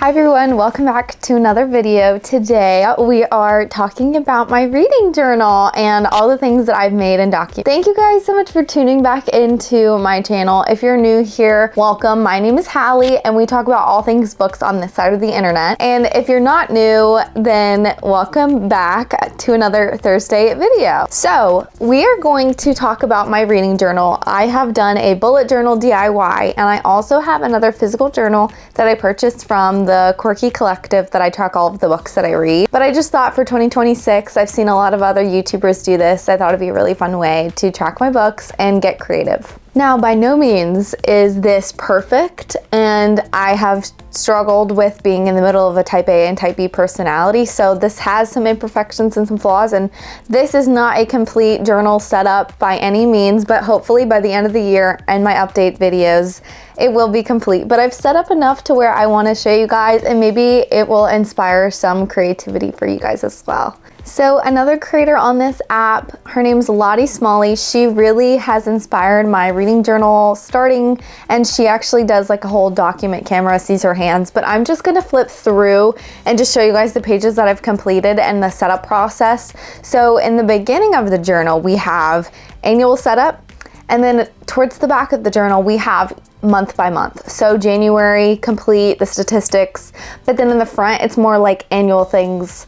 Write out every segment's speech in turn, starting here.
Hi everyone, welcome back to another video. Today we are talking about my reading journal and all the things that I've made and documented. Thank you guys so much for tuning back into my channel. If you're new here, welcome. My name is Hallie and we talk about all things books on this side of the internet. And if you're not new, then welcome back to another Thursday video. So we are going to talk about my reading journal. I have done a bullet journal DIY and I also have another physical journal that I purchased from the Quirky Collective that I track all of the books that I read. But I just thought for 2026, I've seen a lot of other YouTubers do this. I thought it'd be a really fun way to track my books and get creative. Now, by no means is this perfect, and I have struggled with being in the middle of a type A and type B personality, so this has some imperfections and some flaws, and this is not a complete journal setup by any means, but hopefully by the end of the year and my update videos, it will be complete. But I've set up enough to where I want to show you guys, and maybe it will inspire some creativity for you guys as well. So another creator on this app, her name's Lottie Smalley. She really has inspired my reading journal starting, and she actually does like a whole document camera, sees her hands, but I'm just gonna flip through and just show you guys the pages that I've completed and the setup process. So in the beginning of the journal, we have annual setup, and then towards the back of the journal, we have month by month. So January, complete the statistics, but then in the front, it's more like annual things,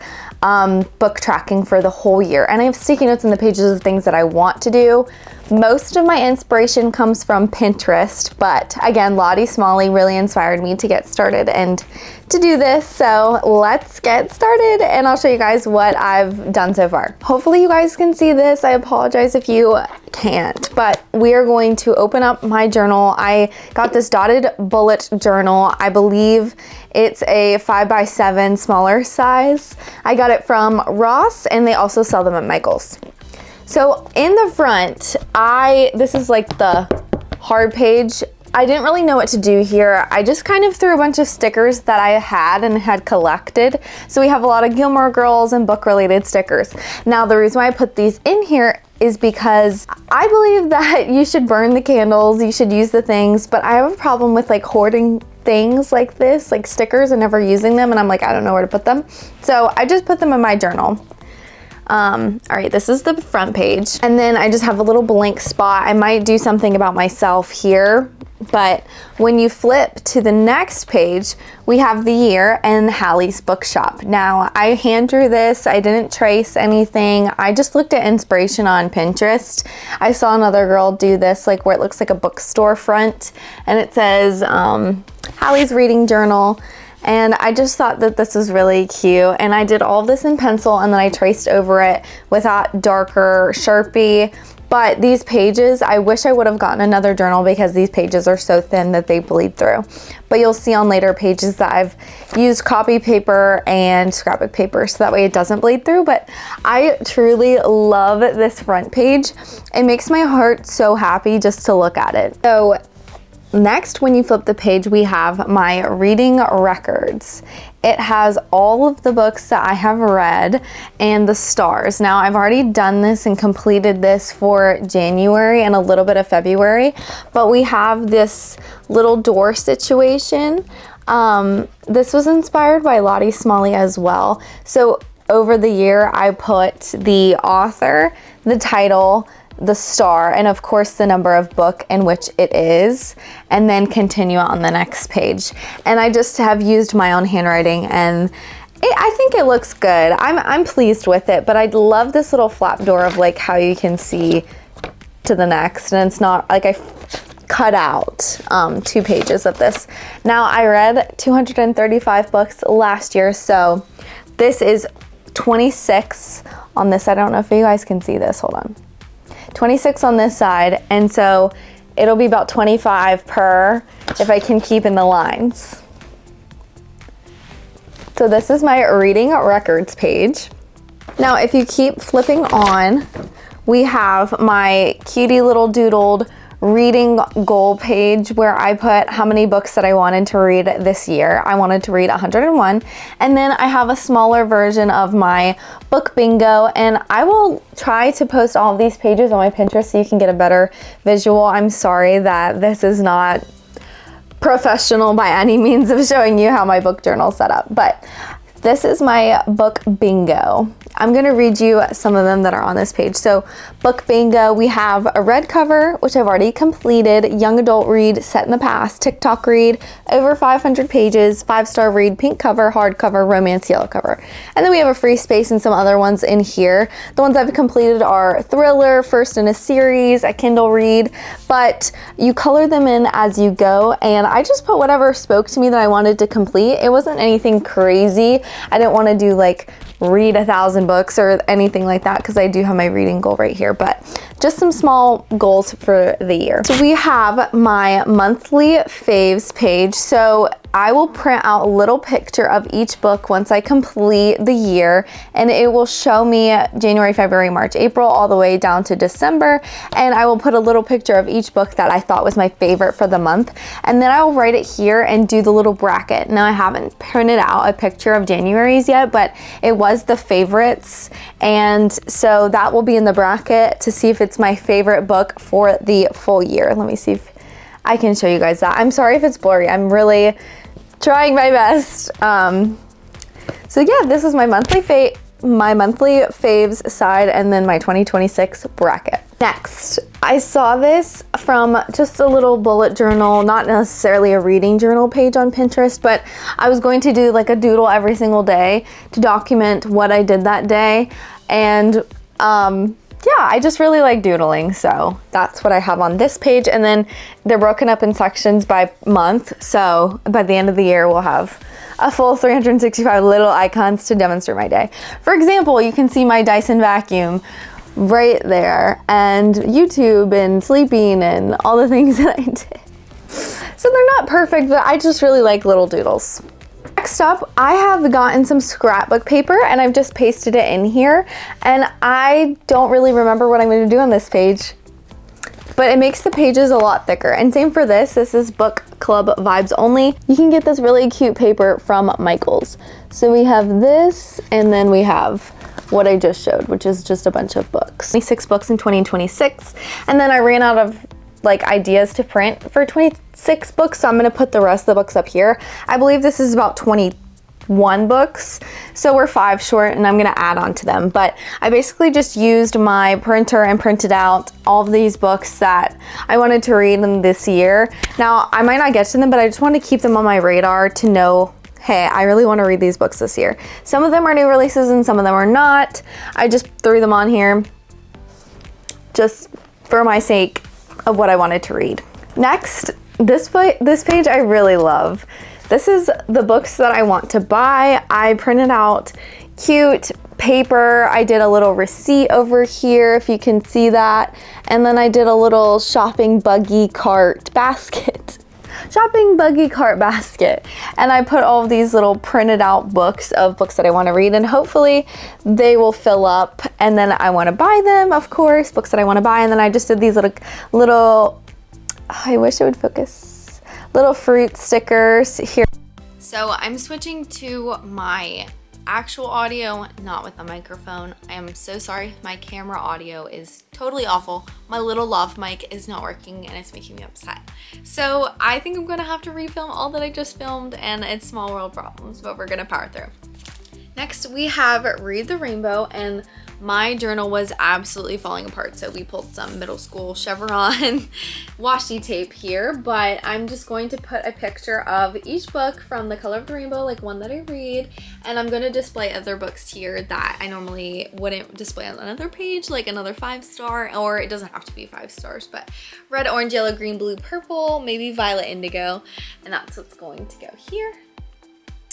book tracking for the whole year. And I have sticky notes in the pages of things that I want to do. Most of my inspiration comes from Pinterest, but again, Lottie Smalley really inspired me to get started and to do this. So let's get started and I'll show you guys what I've done so far. Hopefully you guys can see this. I apologize if you can't, but we are going to open up my journal. I got this dotted bullet journal. I believe it's a 5x7 smaller size. I got it from Ross and they also sell them at Michael's. So in the front, this is like the hard page. I didn't really know what to do here. I just kind of threw a bunch of stickers that I had collected. So we have a lot of Gilmore Girls and book related stickers. Now the reason why I put these in here is because I believe that you should burn the candles, you should use the things, but I have a problem with like hoarding things like this, like stickers, and never using them, and I'm like, I don't know where to put them. So I just put them in my journal. All right, this is the front page. And then I just have a little blank spot. I might do something about myself here, but when you flip to the next page, we have the year and Hallie's bookshop. Now, I hand drew this. I didn't trace anything. I just looked at inspiration on Pinterest. I saw another girl do this, like where it looks like a bookstore front, and it says Hallie's reading journal. And I just thought that this was really cute, and I did all of this in pencil and then I traced over it with that darker Sharpie. But these pages, I wish I would have gotten another journal because these pages are so thin that they bleed through. But you'll see on later pages that I've used copy paper and scrapbook paper so that way it doesn't bleed through. But I truly love this front page. It makes my heart so happy just to look at it. So next, when you flip the page, we have my reading records. It has all of the books that I have read and the stars. Now, I've already done this and completed this for January and a little bit of February, but we have this little door situation. This was inspired by Lottie Smalley as well. So over the year, I put the author, the title, the star, and of course the number of book in which it is, and then continue on the next page. And I just have used my own handwriting, and I think it looks good. I'm pleased with it, but I love this little flap door of like how you can see to the next, and it's not like I cut out 2 pages of this. Now, I read 235 books last year, so this is 26 on this. I don't know if you guys can see this, hold on. 26 on this side, and so it'll be about 25 per if I can keep in the lines. So this is my reading records page. Now, if you keep flipping on, we have my cutie little doodled reading goal page where I put how many books that I wanted to read this year. I wanted to read 101. And then I have a smaller version of my book bingo, and I will try to post all of these pages on my Pinterest so you can get a better visual. I'm sorry that this is not professional by any means of showing you how my book journal is set up, but this is my book bingo. I'm gonna read you some of them that are on this page. So book bingo, we have a red cover, which I've already completed, young adult read, set in the past, TikTok read, over 500 pages, 5-star read, pink cover, hardcover, romance, yellow cover. And then we have a free space and some other ones in here. The ones I've completed are thriller, first in a series, a Kindle read, but you color them in as you go. And I just put whatever spoke to me that I wanted to complete. It wasn't anything crazy. I didn't want to do like read 1,000 books or anything like that because I do have my reading goal right here, but just some small goals for the year. So we have my monthly faves page. So I will print out a little picture of each book once I complete the year, and it will show me January, February, March, April, all the way down to December. And I will put a little picture of each book that I thought was my favorite for the month. And then I will write it here and do the little bracket. Now I haven't printed out a picture of January's yet, but it was the favorites. And so that will be in the bracket to see if it's my favorite book for the full year. Let me see if I can show you guys that. I'm sorry if it's blurry. I'm really trying my best. So yeah, this is my monthly faves side, and then my 2026 bracket. Next, I saw this from just a little bullet journal, not necessarily a reading journal page on Pinterest, but I was going to do like a doodle every single day to document what I did that day. And yeah, I just really like doodling, so that's what I have on this page. And then they're broken up in sections by month, so by the end of the year we'll have a full 365 little icons to demonstrate my day. For example, you can see my Dyson vacuum right there, and YouTube and sleeping and all the things that I did. So they're not perfect, but I just really like little doodles. Next up, I have gotten some scrapbook paper and I've just pasted it in here, and I don't really remember what I'm going to do on this page, but it makes the pages a lot thicker. And same for this. This is book club vibes only. You can get this really cute paper from Michaels. So we have this, and then we have what I just showed, which is just a bunch of books. 26 books in 2026, and then I ran out of like ideas to print for 26 books, so I'm gonna put the rest of the books up here. I believe this is about 21 books, so we're 5 short, and I'm gonna add on to them. But I basically just used my printer and printed out all of these books that I wanted to read in this year. Now, I might not get to them, but I just want to keep them on my radar to know, hey, I really want to read these books this year. Some of them are new releases and some of them are not. I just threw them on here just for my sake of what I wanted to read. Next, this page I really love. This is the books that I want to buy. I printed out cute paper. I did a little receipt over here, if you can see that. And then I did a little shopping buggy cart basket. And I put all of these little printed out books of books that I want to read, and hopefully they will fill up, and then I want to buy them, of course, books that I want to buy. And then I just did these little I wish it would focus, little fruit stickers here. So I'm switching to my actual audio, not with the microphone. I am so sorry. My camera audio is totally awful. My little lav mic is not working and it's making me upset. So I think I'm gonna have to refilm all that I just filmed, and it's small world problems, but we're gonna power through. Next, we have Read the Rainbow, and my journal was absolutely falling apart, so we pulled some middle school chevron washi tape here, but I'm just going to put a picture of each book from The Color of the Rainbow, like one that I read, and I'm going to display other books here that I normally wouldn't display on another page, like another 5-star, or it doesn't have to be 5 stars, but red, orange, yellow, green, blue, purple, maybe violet, indigo, and that's what's going to go here.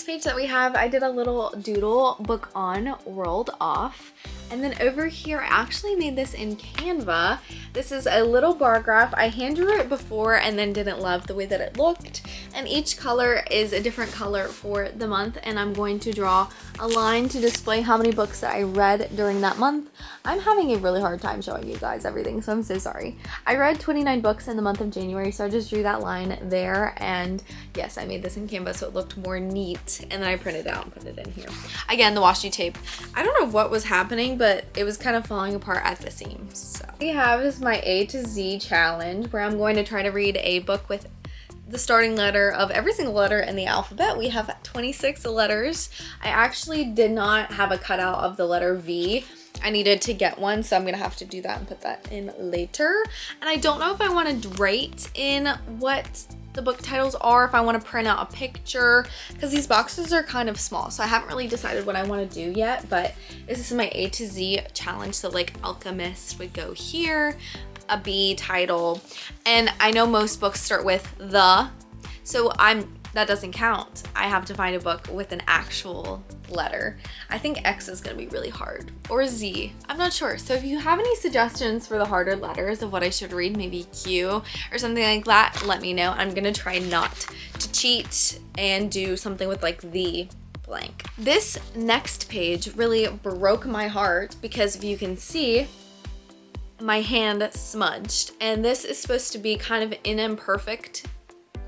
Page that we have, I did a little doodle book on rolled off, and then over here I actually made this in Canva. This is a little bar graph. I hand drew it before and then didn't love the way that it looked, and each color is a different color for the month, and I'm going to draw a line to display how many books that I read during that month. I'm having a really hard time showing you guys everything, so I'm so sorry. I read 29 books in the month of January, so I just drew that line there, and yes, I made this in Canva so it looked more neat. And then I printed it out and put it in here. Again, the washi tape. I don't know what was happening, but it was kind of falling apart at the seams. So we have is my A to Z challenge, where I'm going to try to read a book with the starting letter of every single letter in the alphabet. We have 26 letters. I actually did not have a cutout of the letter V. I needed to get one, so I'm gonna have to do that and put that in later. And I don't know if I want to write in what the book titles are, if I want to print out a picture, because these boxes are kind of small, so I haven't really decided what I want to do yet. But this is my A to Z challenge, so like Alchemist would go here, a B title, and I know most books start with the, so that doesn't count. I have to find a book with an actual letter. I think X is gonna be really hard, or Z, I'm not sure. So if you have any suggestions for the harder letters of what I should read, maybe Q or something like that, let me know. I'm gonna try not to cheat and do something with like the blank. This next page really broke my heart because if you can see, my hand smudged, and this is supposed to be kind of an imperfect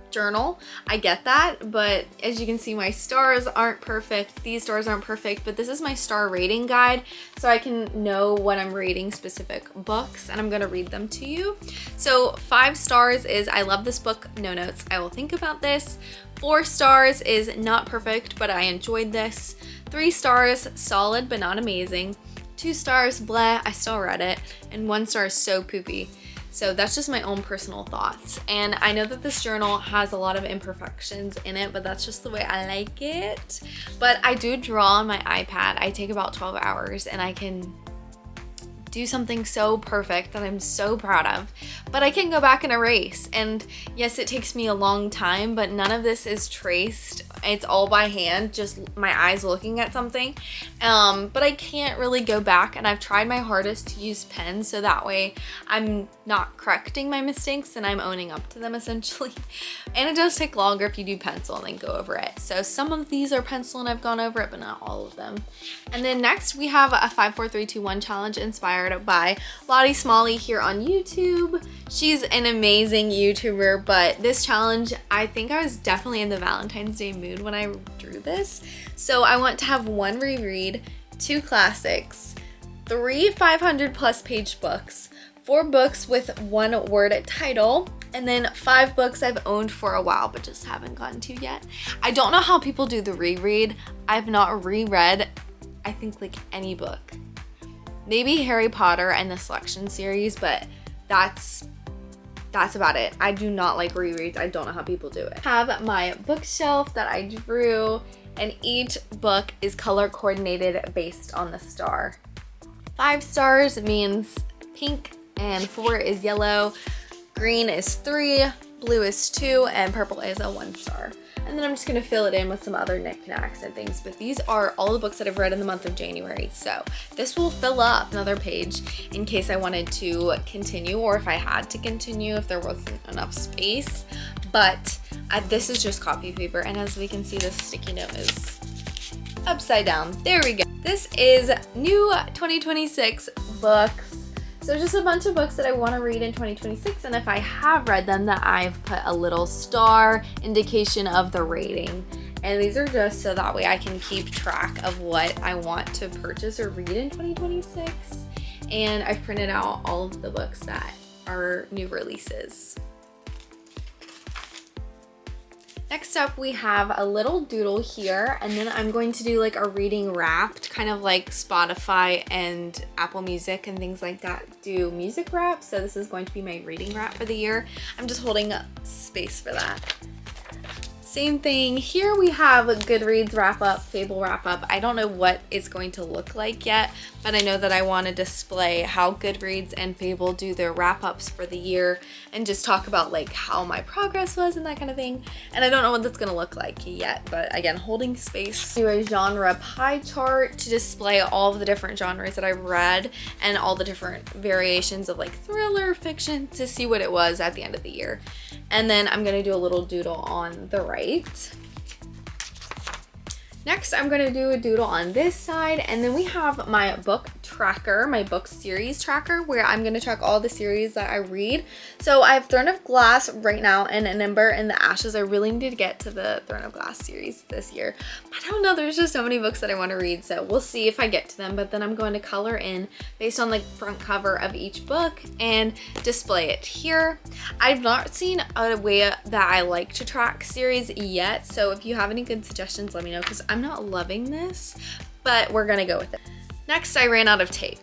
journal. I get that, but as you can see, my stars aren't perfect. These stars aren't perfect, but this is my star rating guide, so I can know when I'm rating specific books, and I'm gonna read them to you. So 5 stars is I love this book, no notes, I will think about this. 4 stars is not perfect, but I enjoyed this. 3 stars, solid but not amazing. 2 stars, bleh, I still read it. And 1 star is so poopy. So that's just my own personal thoughts. And I know that this journal has a lot of imperfections in it, but that's just the way I like it. But I do draw on my iPad. I take about 12 hours and I can do something so perfect that I'm so proud of, but I can go back and erase. And yes, it takes me a long time, but none of this is traced. It's all by hand, just my eyes looking at something. But I can't really go back, and I've tried my hardest to use pens so that way I'm not correcting my mistakes and I'm owning up to them essentially. And it does take longer if you do pencil and then go over it. So some of these are pencil and I've gone over it, but not all of them. And then next we have a 5, 4, 3, 2, 1 challenge inspired by Lottie Smalley here on YouTube. She's an amazing YouTuber, but this challenge, I think I was definitely in the Valentine's Day mood when I drew this. So I want to have 1 reread, 2 classics, 3 500+ page books, 4 books with 1 word title, and then 5 books I've owned for a while but just haven't gotten to yet. I don't know how people do the reread. I've not reread, I think, like any book. Maybe Harry Potter and the Selection series, but that's about it. I do not like rereads. I don't know how people do it. I have my bookshelf that I drew, and each book is color coordinated based on the star. 5 stars means pink, and 4 is yellow, green is 3, blue is 2, and purple is a 1 star. And then I'm just gonna fill it in with some other knickknacks and things, but these are all the books that I've read in the month of January. So this will fill up another page in case I wanted to continue, or if I had to continue, if there wasn't enough space. But this is just copy paper, and as we can see, this sticky note is upside down. There we go. This is new 2026 books. So just a bunch of books that I want to read in 2026, and if I have read them, that I've put a little star indication of the rating. And these are just so that way I can keep track of what I want to purchase or read in 2026. And I've printed out all of the books that are new releases. Next up, we have a little doodle here, and then I'm going to do like a reading wrapped, kind of like Spotify and Apple Music and things like that do music wrap. So this is going to be my reading wrap for the year. I'm just holding up space for that. Same thing here, we have a Goodreads wrap up, Fable wrap up. I don't know what it's going to look like yet, but I know that I want to display how Goodreads and Fable do their wrap ups for the year and just talk about like how my progress was and that kind of thing. And I don't know what that's going to look like yet, but again, holding space. Do a genre pie chart to display all of the different genres that I've read and all the different variations of like thriller, fiction, to see what it was at the end of the year. And then I'm going to do a little doodle on the right. Next, I'm going to do a doodle on this side, and then we have my book tracker, my book series tracker, where I'm going to track all the series that I read. So I have Throne of Glass right now and An Ember in the Ashes. I really need to get to the Throne of Glass series this year. But I don't know, there's just so many books that I want to read, so we'll see if I get to them. But then I'm going to color in based on like front cover of each book and display it here. I've not seen a way that I like to track series yet, so if you have any good suggestions, let me know, because I'm not loving this, but we're gonna go with it. Next, I ran out of tape.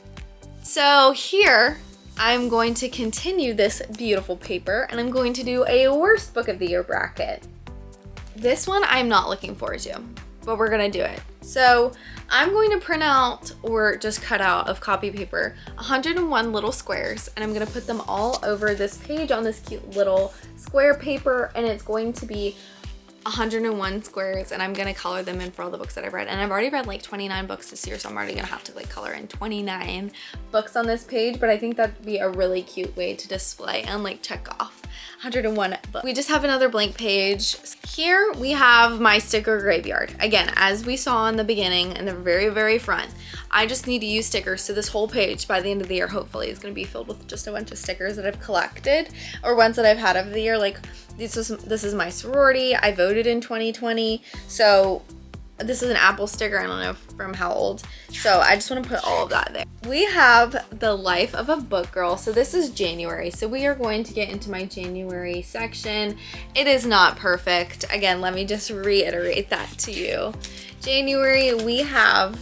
So here, I'm going to continue this beautiful paper, and I'm going to do a worst book of the year bracket. This one I'm not looking forward to, but we're gonna do it. So I'm going to print out, or just cut out of copy paper, 101 little squares, and I'm gonna put them all over this page on this cute little square paper, and it's going to be 101 squares, and I'm gonna color them in for all the books that I've read. And I've already read like 29 books this year, so I'm already gonna have to like color in 29 books on this page, but I think that'd be a really cute way to display and like check off 101 books. We just have another blank page. Here we have my sticker graveyard. Again, as we saw in the beginning, in the very, very front, I just need to use stickers. So this whole page by the end of the year, hopefully, is gonna be filled with just a bunch of stickers that I've collected, or ones that I've had over the year. Like this is my sorority. I voted in 2020. So this is an Apple sticker, I don't know from how old. So I just want to put all of that there. We have the life of a book girl. So this is January. So we are going to get into my January section. It is not perfect. Again, let me just reiterate that to you. January, we have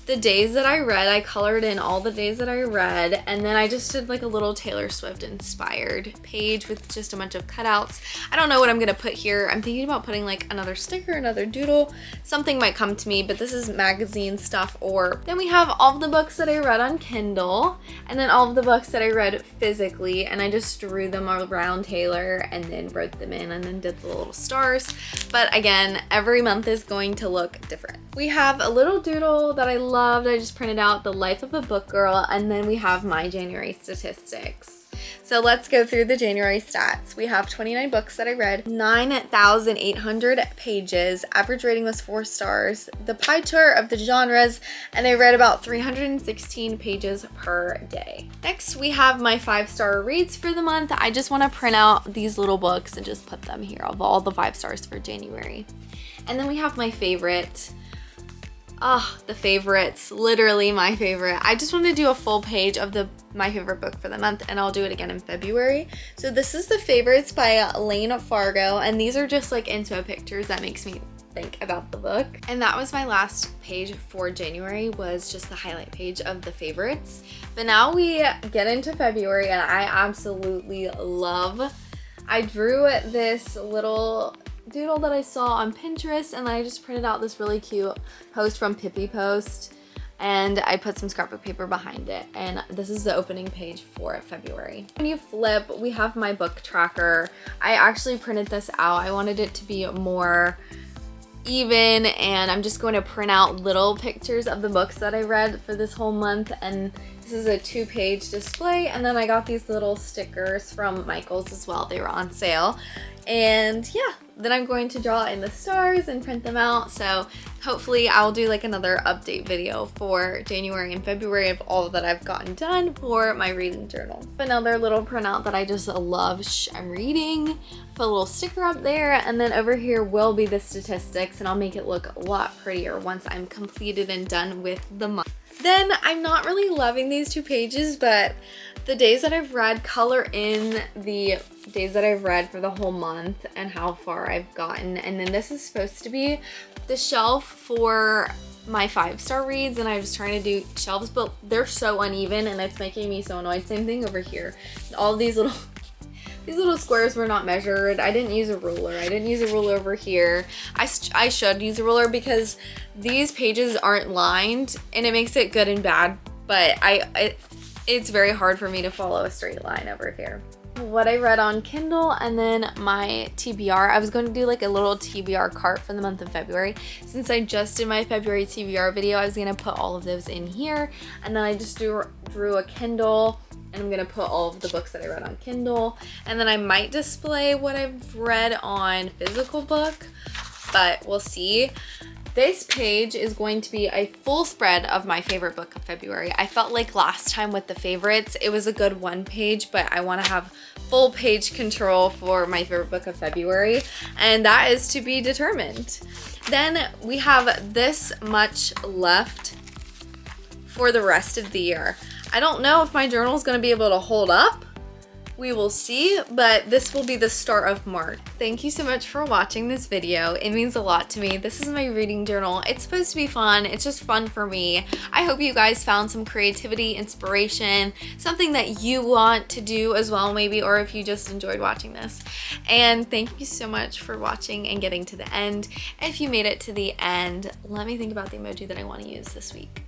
the days that I read. I colored in all the days that I read, and then I just did like a little Taylor Swift inspired page with just a bunch of cutouts. I don't know what I'm gonna put here. I'm thinking about putting like another sticker, another doodle. Something might come to me, but this is magazine stuff. Or then we have all of the books that I read on Kindle, and then all of the books that I read physically, and I just drew them around Taylor and then wrote them in and then did the little stars. But again, every month is going to look different. We have a little doodle that I loved. I just printed out the life of a book girl, and then we have my January statistics. So let's go through the January stats. We have 29 books that I read, 9,800 pages, average rating was 4 stars, the pie chart of the genres, and I read about 316 pages per day. Next, we have my 5-star reads for the month. I just want to print out these little books and just put them here of all the 5 stars for January. And then we have my favorite. The favorites, literally my favorite. I just want to do a full page of my favorite book for the month, and I'll do it again in February. So this is the favorites by Lane Fargo, and these are just like inspo pictures that makes me think about the book. And that was my last page for January, was just the highlight page of the favorites. But now we get into February, and I absolutely love. I drew this little doodle that I saw on Pinterest, and then I just printed out this really cute post from Pippi Post, and I put some scrapbook paper behind it, and this is the opening page for February. When you flip, we have my book tracker. I actually printed this out. I wanted it to be more even, and I'm just going to print out little pictures of the books that I read for this whole month, and this is a 2-page display. And then I got these little stickers from Michael's as well. They were on sale. And yeah, then I'm going to draw in the stars and print them out. So hopefully I'll do like another update video for January and February of all that I've gotten done for my reading journal. Another little printout that I just love. I'm reading. Put a little sticker up there, and then over here will be the statistics, and I'll make it look a lot prettier once I'm completed and done with the month. Then I'm not really loving these 2 pages, but the days that I've read, color in the days that I've read for the whole month and how far I've gotten. And then this is supposed to be the shelf for my 5-star reads, and I was trying to do shelves, but they're so uneven and it's making me so annoyed. Same thing over here. All these little squares were not measured. I didn't use a ruler. I didn't use a ruler over here. I should use a ruler because these pages aren't lined, and it makes it good and bad, but it's very hard for me to follow a straight line over here. What I read on Kindle, and then my TBR. I was going to do like a little TBR cart for the month of February. Since I just did my February TBR video, I was going to put all of those in here, and then I just drew a Kindle, and I'm gonna put all of the books that I read on Kindle, and then I might display what I've read on physical book, but we'll see. This page is going to be a full spread of my favorite book of February. I felt like last time with the favorites, it was a good one page, but I want to have full page control for my favorite book of February, and that is to be determined. Then we have this much left for the rest of the year. I don't know if my journal is going to be able to hold up. We will see, but this will be the start of March. Thank you so much for watching this video. It means a lot to me. This is my reading journal. It's supposed to be fun. It's just fun for me. I hope you guys found some creativity, inspiration, something that you want to do as well maybe, or if you just enjoyed watching this. And thank you so much for watching and getting to the end. If you made it to the end, let me think about the emoji that I want to use this week.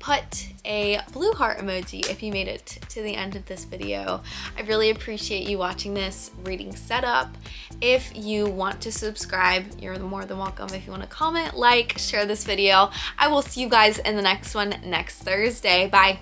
Put a blue heart emoji if you made it to the end of this video. I really appreciate you watching this reading setup. If you want to subscribe, you're more than welcome. If you want to comment, like, share this video. I will see you guys in the next one next Thursday. Bye.